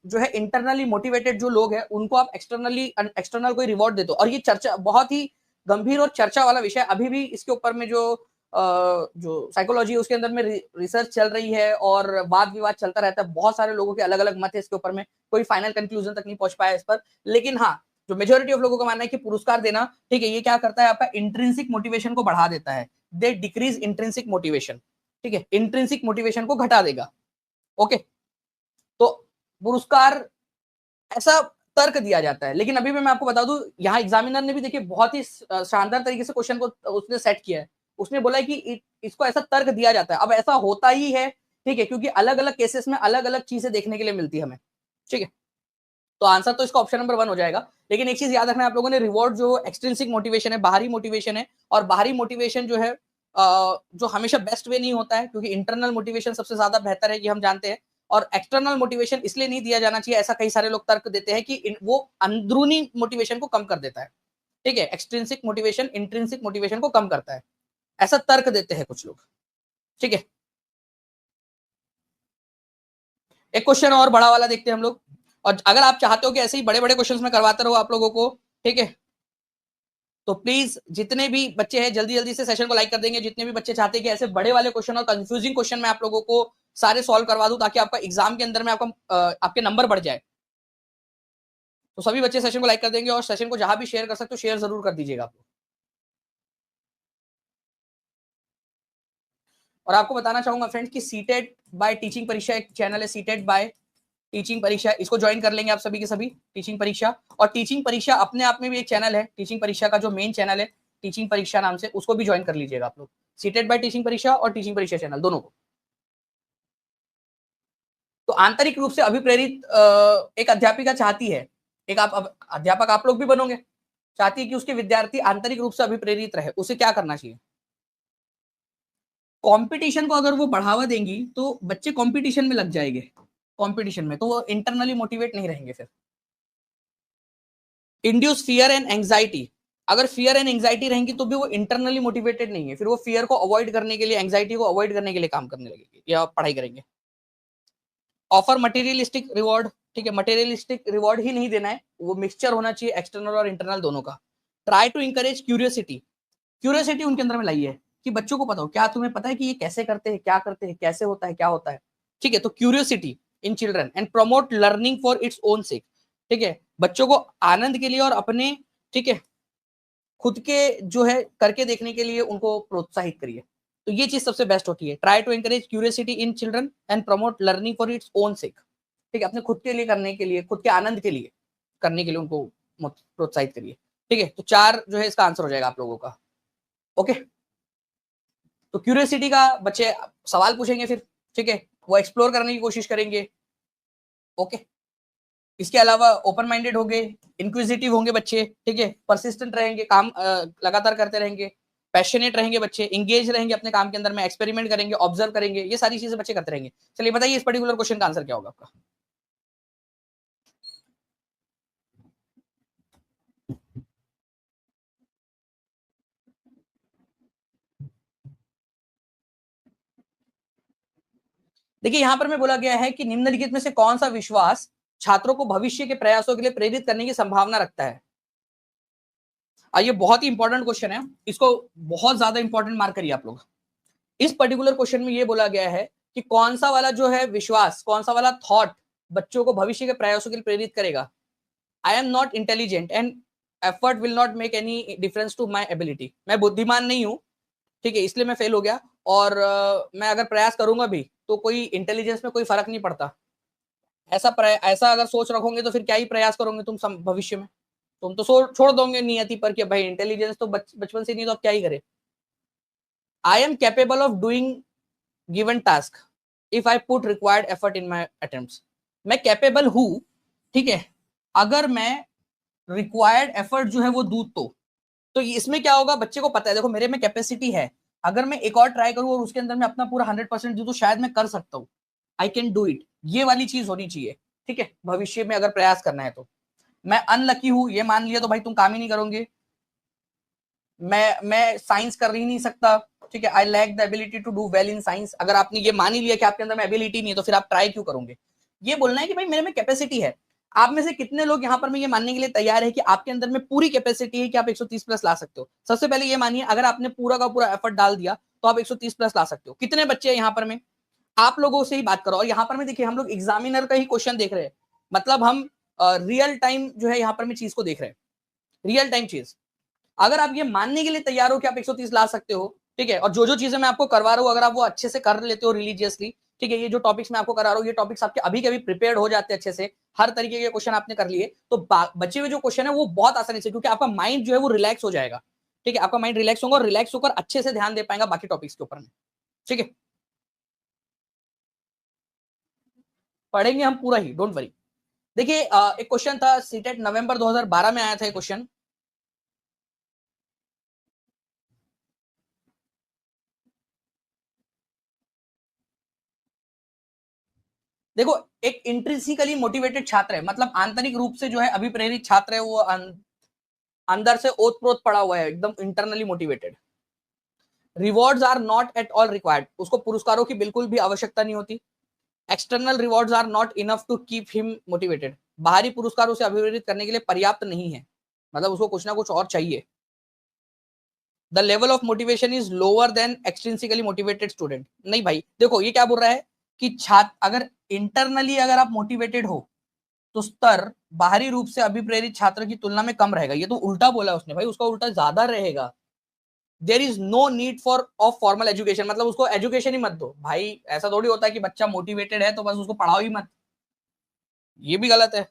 जो है इंटरनली मोटिवेटेड जो लोग हैं उनको आप एक्सटर्नल कोई रिवॉर्ड देते हो, और ये चर्चा बहुत ही गंभीर और चर्चा वाला विषय, अभी भी इसके ऊपर में जो जो साइकोलॉजी है उसके अंदर में रिसर्च चल रही है और वाद विवाद चलता रहता है, बहुत सारे लोगों के अलग अलग मत है इसके ऊपर में, कोई फाइनल कंक्लूजन तक नहीं पहुंच पाया इस पर। लेकिन हाँ, जो मेजोरिटी ऑफ लोगों का मानना है कि पुरस्कार देना, ठीक है, ये क्या करता है, आपका इंट्रिंसिक मोटिवेशन को बढ़ा देता है। दे डिक्रीज इंट्रिंसिक मोटिवेशन, ठीक है, इंट्रिंसिक मोटिवेशन को घटा देगा। ओके, तो पुरस्कार ऐसा तर्क दिया जाता है। लेकिन अभी भी मैं आपको बता दूं, यहाँ एग्जामिनर ने भी देखिए बहुत ही शानदार तरीके से क्वेश्चन को उसने सेट किया है। उसने बोला है कि इसको ऐसा तर्क दिया जाता है। अब ऐसा होता ही है, ठीक है, क्योंकि अलग अलग केसेस में अलग अलग चीजें देखने के लिए मिलती है हमें, ठीक है। तो आंसर तो इसका ऑप्शन नंबर 1 हो जाएगा। लेकिन एक चीज याद रखना है आप लोगों ने, रिवॉर्ड जो एक्सट्रिंसिक मोटिवेशन है, बाहरी मोटिवेशन है, और बाहरी मोटिवेशन जो है जो हमेशा बेस्ट वे नहीं होता है, क्योंकि इंटरनल मोटिवेशन सबसे ज्यादा बेहतर है, ये हम जानते हैं। और एक्सटर्नल मोटिवेशन इसलिए नहीं दिया जाना चाहिए, ऐसा कई सारे लोग तर्क देते हैं कि वो अंदरूनी मोटिवेशन को कम कर देता है, ठीक है। एक्सट्रिंसिक मोटिवेशन इंट्रिंसिक मोटिवेशन को कम करता है, ऐसा तर्क देते हैं कुछ लोग, ठीक है। एक क्वेश्चन और बड़ा वाला देखते हैं हम लोग, और अगर आप चाहते हो कि ऐसे ही बड़े बड़े क्वेश्चंस में करवाते रहो आप लोगों को, ठीक है, तो प्लीज जितने भी बच्चे हैं जल्दी जल्दी से सेशन को लाइक कर देंगे। जितने भी बच्चे चाहते हैं कि ऐसे बड़े वाले क्वेश्चन और कंफ्यूजिंग क्वेश्चन मैं आप लोगों को सारे सॉल्व करवा दूं, ताकि आपका एग्जाम के अंदर में आपका आपके नंबर बढ़ जाए, तो सभी बच्चे सेशन को लाइक कर देंगे, और सेशन को जहां भी शेयर कर सकते हो शेयर जरूर कर दीजिएगा आप लोग। और आपको बताना चाहूंगा फ्रेंड्स कि सीटेट बाय टीचिंग परीक्षा एक चैनल है, सीटेट बाय टीचिंग परीक्षा, इसको ज्वाइन कर लेंगे आप सभी के सभी, टीचिंग परीक्षा। और टीचिंग परीक्षा अपने आप में भी एक चैनल है, टीचिंग परीक्षा का जो मेन चैनल है टीचिंग परीक्षा नाम से, उसको भी ज्वाइन कर लीजिएगा आप लोग, सीटेट बाय टीचिंग परीक्षा और टीचिंग परीक्षा चैनल दोनों को। तो आंतरिक रूप से अभिप्रेरित एक अध्यापिका चाहती है, एक आप अध्यापक आप लोग भी बनोगे, चाहती है कि उसके विद्यार्थी आंतरिक रूप से अभिप्रेरित रहे, उसे क्या करना चाहिए? कंपटीशन को अगर वो बढ़ावा देंगी तो बच्चे कंपटीशन में लग जाएंगे, कंपटीशन में तो वो इंटरनली मोटिवेट नहीं रहेंगे। फिर इंड्यूस फियर एंड एंजाइटी, अगर फियर एंड एंजाइटी रहेंगी तो भी वो इंटरनली मोटिवेटेड नहीं है, फिर वो फियर को अवॉइड करने के लिए, एंजाइटी को अवॉइड करने के लिए काम करने लगेगी या पढ़ाई करेंगे। ऑफर मटेरियलिस्टिक रिवॉर्ड, ठीक है, मटेरियलिस्टिक रिवॉर्ड ही नहीं देना है, वो मिक्सचर होना चाहिए एक्सटर्नल और इंटरनल दोनों का। Try to encourage curiosity, curiosity उनके अंदर में लाइए कि बच्चों को पता हो, क्या तुम्हें पता है कि ये कैसे करते हैं, क्या करते हैं, कैसे होता है, क्या होता है, ठीक है। तो curiosity in children and promote learning for its own sake, ठीक है, बच्चों को आनंद के लिए और अपने, ठीक है, खुद के जो है करके देखने के लिए उनको प्रोत्साहित करिए। तो ये चीज सबसे बेस्ट होती है, try to encourage curiosity in children and promote learning for its own sake, ठीक है, अपने खुद के लिए करने के लिए, खुद के आनंद के लिए करने के लिए उनको प्रोत्साहित करिए, ठीक है। तो 4 जो है इसका आंसर हो जाएगा आप लोगों का। ओके, तो क्यूरियोसिटी का बच्चे सवाल पूछेंगे फिर, ठीक है, वो एक्सप्लोर करने की कोशिश करेंगे। ओके, इसके अलावा ओपन माइंडेड होंगे, इंक्विजिटिव होंगे बच्चे, ठीक है, परसिस्टेंट रहेंगे, काम लगातार करते रहेंगे, पैशनेट रहेंगे बच्चे, इंगेज रहेंगे अपने काम के अंदर में, एक्सपेरिमेंट करेंगे, ऑब्जर्व करेंगे, ये सारी चीजें बच्चे करते रहेंगे। चलिए बताइए इस पर्टिकुलर क्वेश्चन का आंसर क्या होगा आपका? देखिए यहां पर में बोला गया है कि निम्नलिखित में से कौन सा विश्वास छात्रों को भविष्य के प्रयासों के लिए प्रेरित करने की संभावना रखता है? ये बहुत ही इंपॉर्टेंट क्वेश्चन है, इसको बहुत ज्यादा इंपॉर्टेंट मार्क करिए आप लोग। इस पर्टिकुलर क्वेश्चन में ये बोला गया है कि कौन सा वाला जो है विश्वास, कौन सा वाला थॉट बच्चों को भविष्य के प्रयासों के लिए प्रेरित करेगा। I am not intelligent and effort will not make any difference to my ability, मैं बुद्धिमान नहीं हूं, ठीक है, इसलिए मैं फेल हो गया, और मैं अगर प्रयास करूंगा भी तो कोई इंटेलिजेंस में कोई फर्क नहीं पड़ता। ऐसा अगर सोच रखोगे तो फिर क्या ही प्रयास करोगे तुम भविष्य में, तुम तो छोड़ दोगे नियति पर कि भाई इंटेलिजेंस तो बचपन से नहीं, तो अब क्या ही करे। I am capable of doing given task if I put required effort in my attempts, मैं कैपेबल हूं, ठीक है, अगर मैं रिक्वायर्ड एफर्ट जो है वो दूं तो इसमें क्या होगा, बच्चे को पता है देखो मेरे में कैपेसिटी है, अगर मैं एक और ट्राई करूं और उसके अंदर में अपना पूरा 100% दूं तो शायद मैं कर सकता हूं, आई कैन डू इट, ये वाली चीज होनी चाहिए, ठीक है। भविष्य में अगर प्रयास करना है तो मैं अनलकी हूं ये मान लिया तो भाई तुम काम ही नहीं करोगे, मैं साइंस कर ही नहीं सकता, ठीक है, I lack the ability to do well in science, अगर आपने ये मान ही लिया कि आपके अंदर में एबिलिटी नहीं है तो फिर आप ट्राई क्यों करोगे। ये बोलना है कि भाई मेरे में कैपेसिटी है। आप में से कितने लोग यहाँ पर मैं ये मानने के लिए तैयार है कि आपके अंदर में पूरी कैपेसिटी है कि आप 130 प्लस ला सकते हो? सबसे पहले ये मानिए, अगर आपने पूरा का पूरा एफर्ट डाल दिया तो आप 130 प्लस ला सकते हो। कितने बच्चे हैं यहाँ पर में, आप लोगों से ही बात करो। और यहाँ पर में देखिए हम लोग एग्जामिनर का ही क्वेश्चन देख रहे हैं, मतलब हम रियल टाइम जो है यहाँ पर में चीज को देख रहे हैं, रियल टाइम चीज। अगर आप ये मानने के लिए तैयार हो कि आप 130 ला सकते हो, ठीक है, और जो जो चीजें मैं आपको करवा रहा हूँ अगर आप वो अच्छे से कर लेते हो रिलीजियसली, ठीक है, ये जो टॉपिक्स मैं आपको करा रहा हूँ ये टॉपिक्स आपके अभी के अभी प्रिपेयर्ड हो जाते हैं अच्छे से, हर तरीके के क्वेश्चन आपने कर लिए, तो बचे हुए जो क्वेश्चन है वो बहुत आसानी से, क्योंकि आपका माइंड जो है वो रिलैक्स हो जाएगा, ठीक है, आपका माइंड रिलैक्स होगा और रिलैक्स होकर अच्छे से ध्यान दे पाएगा बाकी टॉपिक्स के ऊपर में, ठीक है। पढ़ेंगे हम पूरा ही, डोंट वरी। देखिए एक क्वेश्चन था सीटेट नवंबर 2012 में आया था, क्वेश्चन देखो, एक इंट्रिंसिकली मोटिवेटेड छात्र है, मतलब आंतरिक रूप से जो है अभिप्रेरित छात्र है, वो अंदर से ओतप्रोत पड़ा हुआ है, एकदम internally motivated. Rewards are not at all required, उसको पुरस्कारों की बिल्कुल भी आवश्यकता नहीं होती। External rewards are not enough to keep him motivated, बाहरी पुरस्कारों से अभिप्रेरित करने के लिए पर्याप्त नहीं है, मतलब उसको कुछ ना कुछ और चाहिए। The level of motivation is lower than extrinsically motivated student. नहीं भाई देखो ये क्या बोल रहा है कि छात्र अगर इंटरनली अगर आप मोटिवेटेड हो तो स्तर बाहरी रूप से अभिप्रेरित छात्र की तुलना में कम रहेगा। ये तो उल्टा बोला उसने भाई, उसका उल्टा ज्यादा रहेगा। There is no need for of formal education, मतलब उसको एजुकेशन ही मत दो भाई। ऐसा थोड़ी होता है कि बच्चा मोटिवेटेड है तो बस उसको पढ़ाओ ही मत, ये भी गलत है।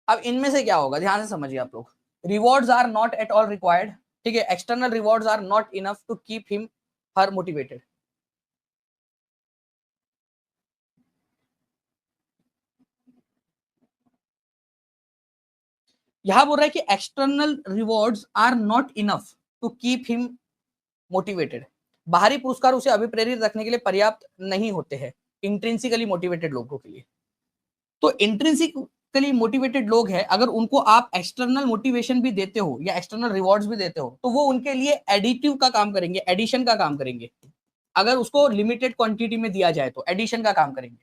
अब इनमें से क्या होगा ध्यान से समझिए आप लोग। Rewards are not at all required, ठीक है, external rewards are not enough to keep him her motivated. यहां बोल रहा है कि external rewards are not enough to keep him motivated, बाहरी पुरस्कार उसे अभिप्रेरित रखने के लिए पर्याप्त नहीं होते हैं इंट्रिंसिकली मोटिवेटेड लोगों के लिए। तो इंट्रिंसिकली मोटिवेटेड लोग हैं, अगर उनको आप एक्सटर्नल मोटिवेशन भी देते हो या एक्सटर्नल रिवॉर्ड्स भी देते हो तो वो उनके लिए एडिटिव का काम करेंगे, एडिशन का काम करेंगे। अगर उसको लिमिटेड क्वांटिटी में दिया जाए तो एडिशन का काम करेंगे,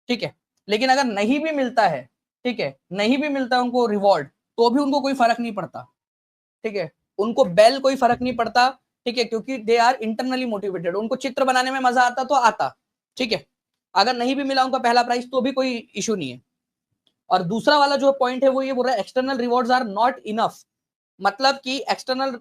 ठीक है। लेकिन अगर नहीं भी मिलता है, ठीक है, नहीं भी मिलता है उनको रिवॉर्ड, तो भी उनको कोई फर्क नहीं पड़ता, ठीक है, उनको बेल कोई फर्क नहीं पड़ता, ठीक है, क्योंकि दे आर इंटरनली मोटिवेटेड। उनको चित्र बनाने में मजा आता तो आता, ठीक है, अगर नहीं भी मिला उनका पहला प्राइस तो भी कोई इशू नहीं है। और दूसरा वाला जो पॉइंट है वो ये बोल रहा है external rewards are not enough, मतलब कि एक्सटर्नल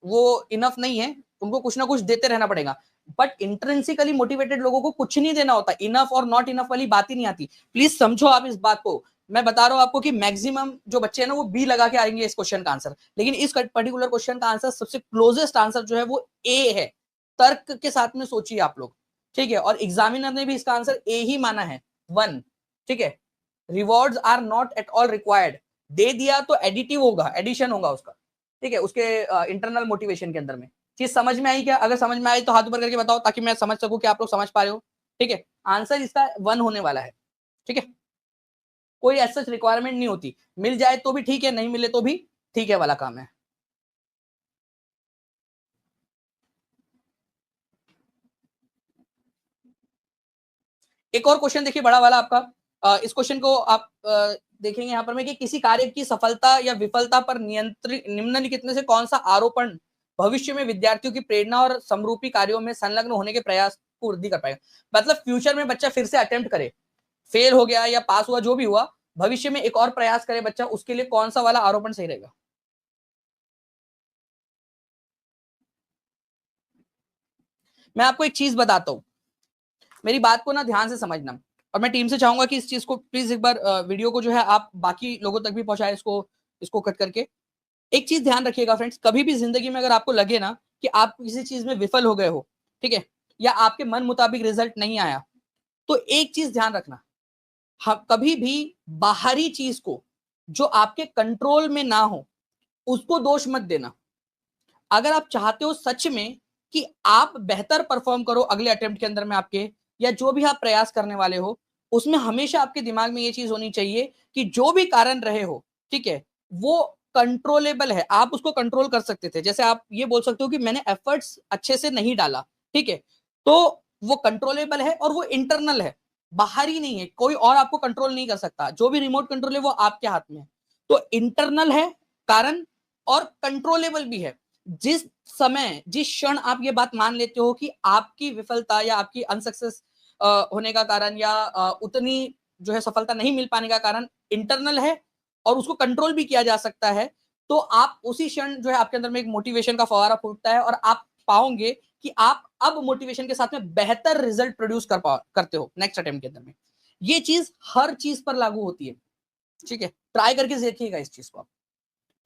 वो इनफ नहीं है, उनको कुछ ना कुछ देते रहना पड़ेगा। बट इंट्रिंसिकली मोटिवेटेड लोगों को कुछ नहीं देना होता, इनफ और नॉट इनफ वाली बात ही नहीं आती। प्लीज समझो आप इस बात को। मैं बता रहा हूं आपको कि मैक्सिमम जो बच्चे हैं ना वो बी लगा के आएंगे इस क्वेश्चन का आंसर, लेकिन इस पर्टिकुलर क्वेश्चन का आंसर सबसे क्लोजेस्ट आंसर जो है वो ए है। तर्क के साथ में सोचिए आप लोग, ठीक है, और एग्जामिनर ने भी इसका आंसर ए ही माना है, 1, ठीक है। Rewards are not at all required दे दिया तो एडिटिव होगा, एडिशन होगा उसका, ठीक है, उसके इंटरनल मोटिवेशन के अंदर में। चीज समझ में आई क्या? अगर समझ में आई तो हाथ ऊपर करके बताओ ताकि मैं समझ सकूं कि आप लोग समझ पा रहे हो, ठीक है। आंसर इसका 1 होने वाला है, ठीक है, कोई ऐसा रिक्वायरमेंट नहीं होती, मिल जाए तो भी ठीक है, नहीं मिले तो भी ठीक है वाला काम है। एक और क्वेश्चन देखिए बड़ा वाला आपका, इस क्वेश्चन को आप देखेंगे यहाँ पर में कि किसी कार्य की सफलता या विफलता पर नियंत्रित निम्नलिखित में से कौन सा आरोपण भविष्य में विद्यार्थियों की प्रेरणा और समरूपी कार्यों में संलग्न होने के प्रयास को वृद्धि कर पाएगा। मतलब फ्यूचर में बच्चा फिर से अटेम्प्ट करे, फेल हो गया या पास हुआ जो भी हुआ, भविष्य में एक और प्रयास करे बच्चा, उसके लिए कौन सा वाला आरोपण सही रहेगा? मैं आपको एक चीज बताता हूं, मेरी बात को ना ध्यान से समझना, और मैं टीम से चाहूंगा कि इस चीज को प्लीज एक बार वीडियो को जो है आप बाकी लोगों तक भी पहुंचाए, इसको इसको कट करके। एक चीज ध्यान रखिएगा फ्रेंड्स, कभी भी जिंदगी में अगर आपको लगे ना कि आप किसी चीज में विफल हो गए हो, ठीक है, या आपके मन मुताबिक रिजल्ट नहीं आया, तो एक चीज ध्यान रखना, हम कभी भी बाहरी चीज को जो आपके कंट्रोल में ना हो उसको दोष मत देना। अगर आप चाहते हो सच में कि आप बेहतर परफॉर्म करो अगले अटेम्प्ट के अंदर में आपके, या जो भी आप प्रयास करने वाले हो, उसमें हमेशा आपके दिमाग में ये चीज होनी चाहिए कि जो भी कारण रहे हो, ठीक है, वो कंट्रोलेबल है, आप उसको कंट्रोल कर सकते थे। जैसे आप ये बोल सकते हो कि मैंने एफर्ट्स अच्छे से नहीं डाला, ठीक है, तो वो कंट्रोलेबल है और वो इंटरनल है, बाहरी नहीं है, कोई और आपको कंट्रोल नहीं कर सकता, जो भी रिमोट कंट्रोल है वो आपके हाथ में है। तो इंटरनल है कारण और कंट्रोलेबल भी है। जिस समय, जिस क्षण आप ये बात मान लेते हो कि आपकी विफलता या आपकी अनसक्सेस होने का कारण या उतनी जो है सफलता नहीं मिल पाने का कारण इंटरनल है और उसको कंट्रोल भी किया जा सकता है, तो आप उसी क्षण जो है आपके अंदर में एक मोटिवेशन का फव्वारा फूटता है और आप पाओगे कि आप अब मोटिवेशन के साथ में बेहतर रिजल्ट प्रोड्यूस करते हो नेक्स्ट अटेम्प्ट के अंदर में। ये चीज हर चीज पर लागू होती है, ठीक है, ट्राई करके देखिएगा इस चीज को।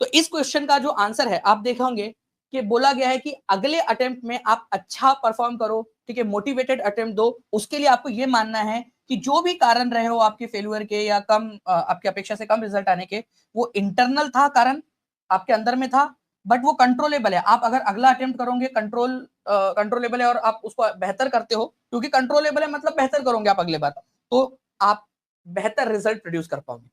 तो इस क्वेश्चन का जो आंसर है आप देखेंगे कि बोला गया है कि अगले अटेम्प्ट में आप अच्छा परफॉर्म करो, ठीक है, मोटिवेटेड अटेम्प्ट दो। उसके लिए आपको ये मानना है कि जो भी कारण रहे हो आपके फेल्यूर के या कम आपकी अपेक्षा से कम रिजल्ट आने के, वो इंटरनल था, कारण आपके अंदर में था, बट वो कंट्रोलेबल है। आप अगर अगला अटेम्प्ट करोगे कंट्रोलेबल है और आप उसको बेहतर करते हो, क्योंकि कंट्रोलेबल है मतलब बेहतर करोगे आप अगले बार, तो आप बेहतर रिजल्ट प्रोड्यूस कर पाओगे।